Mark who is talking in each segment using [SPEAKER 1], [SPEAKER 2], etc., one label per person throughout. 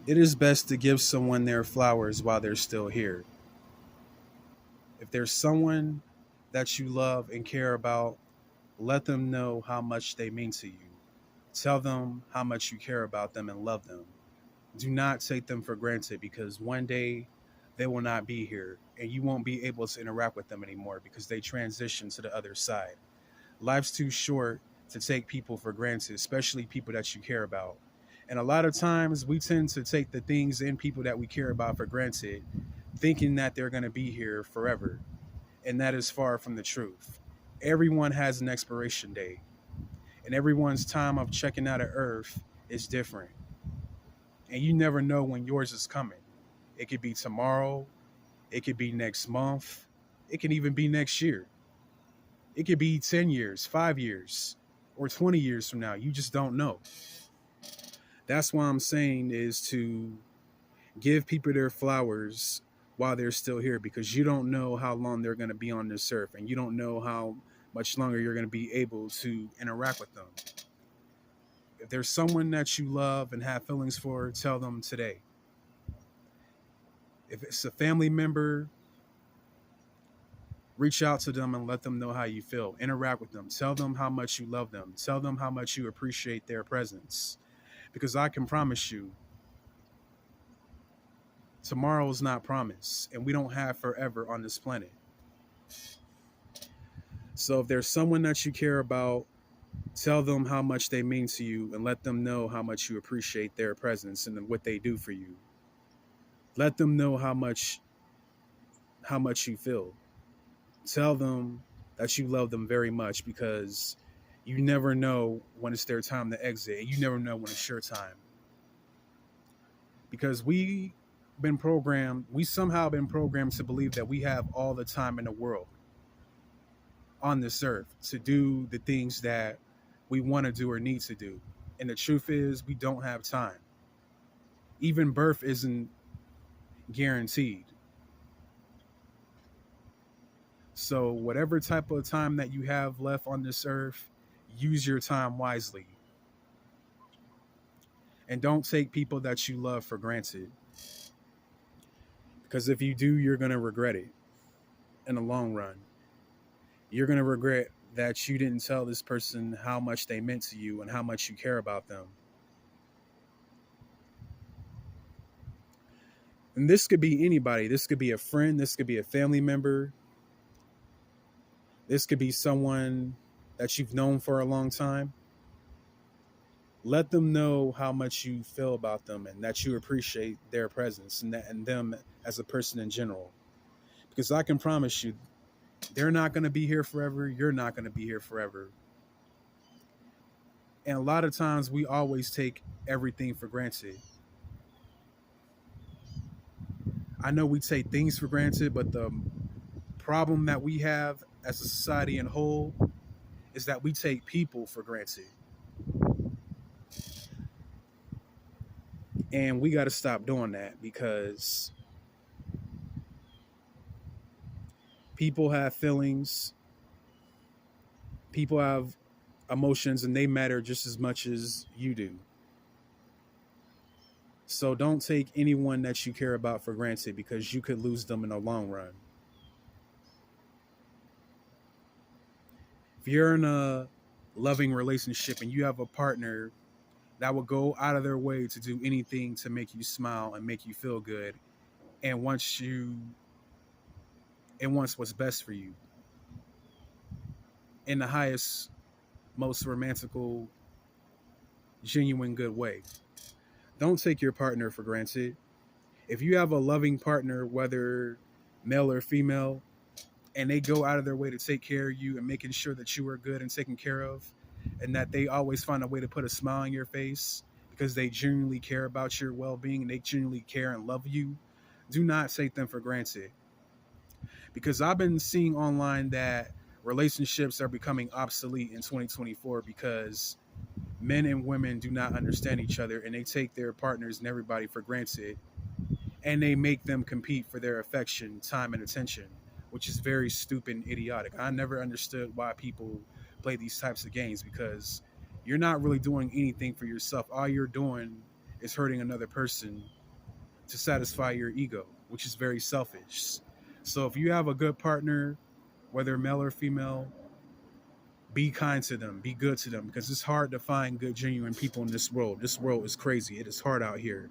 [SPEAKER 1] It is best to give someone their flowers while they're still here. If there's someone that you love and care about, let them know how much they mean to you. Tell them how much you care about them and love them. Do not take them for granted because one day they will not be here and you won't be able to interact with them anymore because they transition to the other side. Life's too short to take people for granted, especially people that you care about. And a lot of times we tend to take the things and people that we care about for granted, thinking that they're going to be here forever. And that is far from the truth. Everyone has an expiration date, and everyone's time of checking out of Earth is different. And you never know when yours is coming. It could be tomorrow, it could be next month, it can even be next year. It could be 10 years, 5 years, or 20 years from now. You just don't know. That's why I'm saying is to give people their flowers while they're still here because you don't know how long they're going to be on this earth and you don't know how much longer you're going to be able to interact with them. If there's someone that you love and have feelings for, tell them today. If it's a family member, reach out to them and let them know how you feel. Interact with them. Tell them how much you love them. Tell them how much you appreciate their presence. Because I can promise you, tomorrow is not promised, and we don't have forever on this planet. So if there's someone that you care about, tell them how much they mean to you and let them know how much you appreciate their presence and what they do for you. Let them know how much you feel. Tell them that you love them very much because you never know when it's their time to exit, and you never know when it's your time. Because we somehow been programmed to believe that we have all the time in the world on this earth to do the things that we want to do or need to do. And the truth is, we don't have time. Even birth isn't guaranteed. So, whatever type of time that you have left on this earth, use your time wisely. And don't take people that you love for granted. Because if you do, you're going to regret it in the long run. You're going to regret that you didn't tell this person how much they meant to you and how much you care about them. And this could be anybody. This could be a friend. This could be a family member. This could be someone that you've known for a long time. Let them know how much you feel about them and that you appreciate their presence and them as a person in general. Because I can promise you, they're not going to be here forever. You're not going to be here forever. And a lot of times we always take everything for granted. I know we take things for granted, but the problem that we have as a society in whole is that we take people for granted. And we got to stop doing that because people have feelings, people have emotions, and they matter just as much as you do. So don't take anyone that you care about for granted because you could lose them in the long run. If you're in a loving relationship and you have a partner that will go out of their way to do anything to make you smile and make you feel good and wants what's best for you in the highest, most romantical, genuine good way. Don't take your partner for granted. If you have a loving partner, whether male or female, and they go out of their way to take care of you and making sure that you are good and taken care of, and that they always find a way to put a smile on your face because they genuinely care about your well-being and they genuinely care and love you, do not take them for granted. Because I've been seeing online that relationships are becoming obsolete in 2024 because men and women do not understand each other and they take their partners and everybody for granted and they make them compete for their affection, time, and attention, which is very stupid and idiotic. I never understood why people play these types of games because you're not really doing anything for yourself. All you're doing is hurting another person to satisfy your ego, which is very selfish. So if you have a good partner, whether male or female, be kind to them, be good to them, because it's hard to find good, genuine people in this world. This world is crazy. It is hard out here.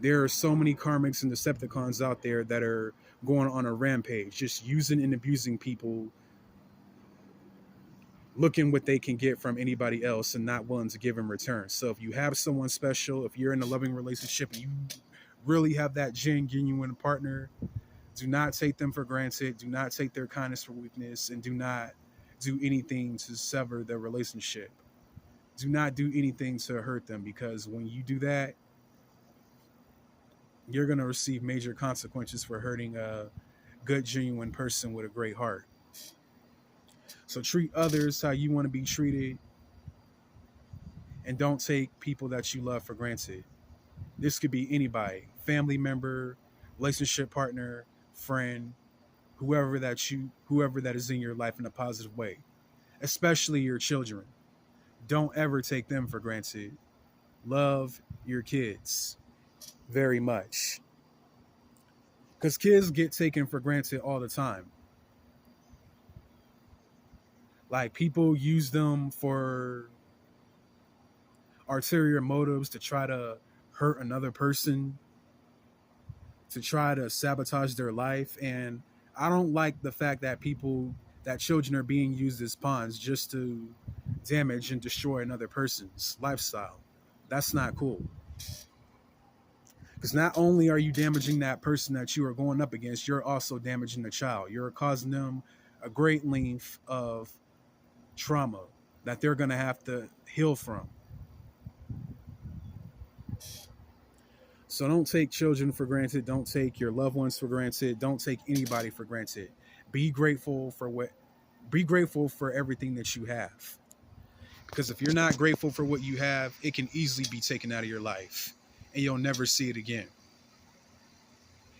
[SPEAKER 1] There are so many karmics and Decepticons out there that are going on a rampage, just using and abusing people, looking what they can get from anybody else and not willing to give in return. So if you have someone special, if you're in a loving relationship and you really have that genuine partner, do not take them for granted. Do not take their kindness for weakness, and do not do anything to sever the relationship. Do not do anything to hurt them, because when you do that, you're going to receive major consequences for hurting a good, genuine person with a great heart. So treat others how you want to be treated, and don't take people that you love for granted. This could be anybody, family member, relationship partner, friend, whoever that is in your life in a positive way, especially your children. Don't ever take them for granted. Love your kids very much, because kids get taken for granted all the time. Like, people use them for ulterior motives, to try to hurt another person, to try to sabotage their life. And I don't like the fact that children are being used as pawns just to damage and destroy another person's lifestyle. That's not cool. Because not only are you damaging that person that you are going up against, you're also damaging the child. You're causing them a great length of trauma that they're going to have to heal from. So don't take children for granted. Don't take your loved ones for granted. Don't take anybody for granted. Be grateful for everything that you have. Because if you're not grateful for what you have, it can easily be taken out of your life, and you'll never see it again.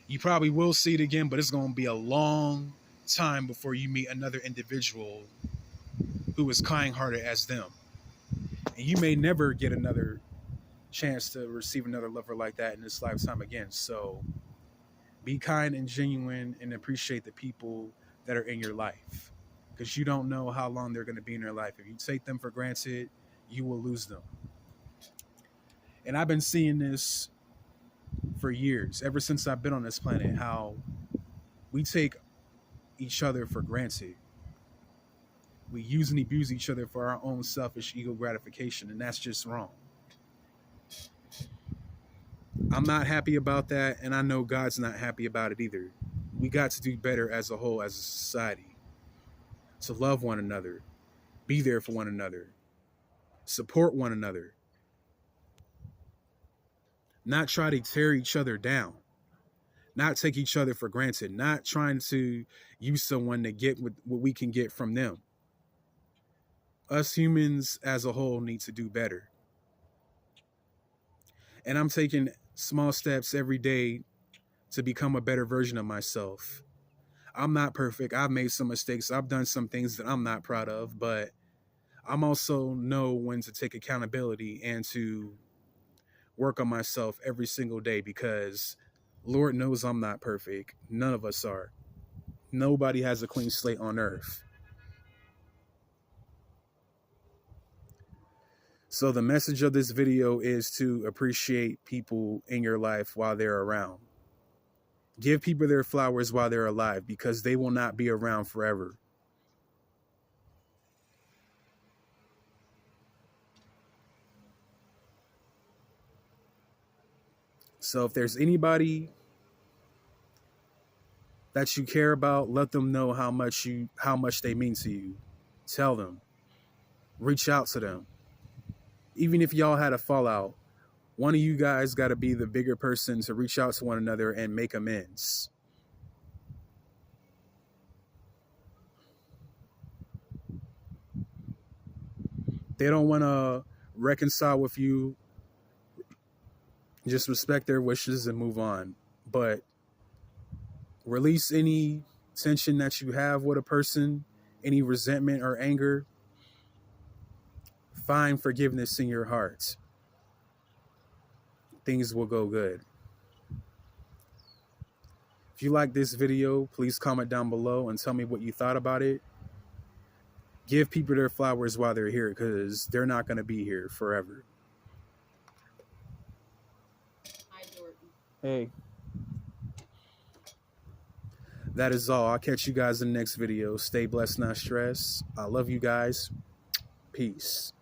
[SPEAKER 1] You probably will see it again, but it's going to be a long time before you meet another individual who is kind-hearted as them. And you may never get another chance to receive another lover like that in this lifetime again. So be kind and genuine, and appreciate the people that are in your life, because you don't know how long they're going to be in your life. If you take them for granted, you will lose them. And I've been seeing this for years, ever since I've been on this planet, how we take each other for granted. We use and abuse each other for our own selfish ego gratification, and that's just wrong. I'm not happy about that, and I know God's not happy about it either. We got to do better as a whole, as a society, to love one another, be there for one another, support one another, not try to tear each other down, not take each other for granted, not trying to use someone to get what we can get from them. Us humans as a whole need to do better. And I'm taking small steps every day to become a better version of myself. I'm not perfect. I've made some mistakes. I've done some things that I'm not proud of, but I'm also know when to take accountability and to work on myself every single day, because Lord knows I'm not perfect. None of us are. Nobody has a clean slate on earth. So the message of this video is to appreciate people in your life while they're around. Give people their flowers while they're alive, because they will not be around forever. So if there's anybody that you care about, let them know how much they mean to you. Tell them. Reach out to them. Even if y'all had a fallout, one of you guys got to be the bigger person to reach out to one another and make amends. They don't want to reconcile with you. Just respect their wishes and move on. But release any tension that you have with a person, any resentment or anger. Find forgiveness in your heart. things will go good. If you like this video, please comment down below and tell me what you thought about it. Give people their flowers while they're here, because they're not going to be here forever.
[SPEAKER 2] Hi, Jordan.
[SPEAKER 1] Hey. That is all. I'll catch you guys in the next video. Stay blessed, not stressed. I love you guys. Peace.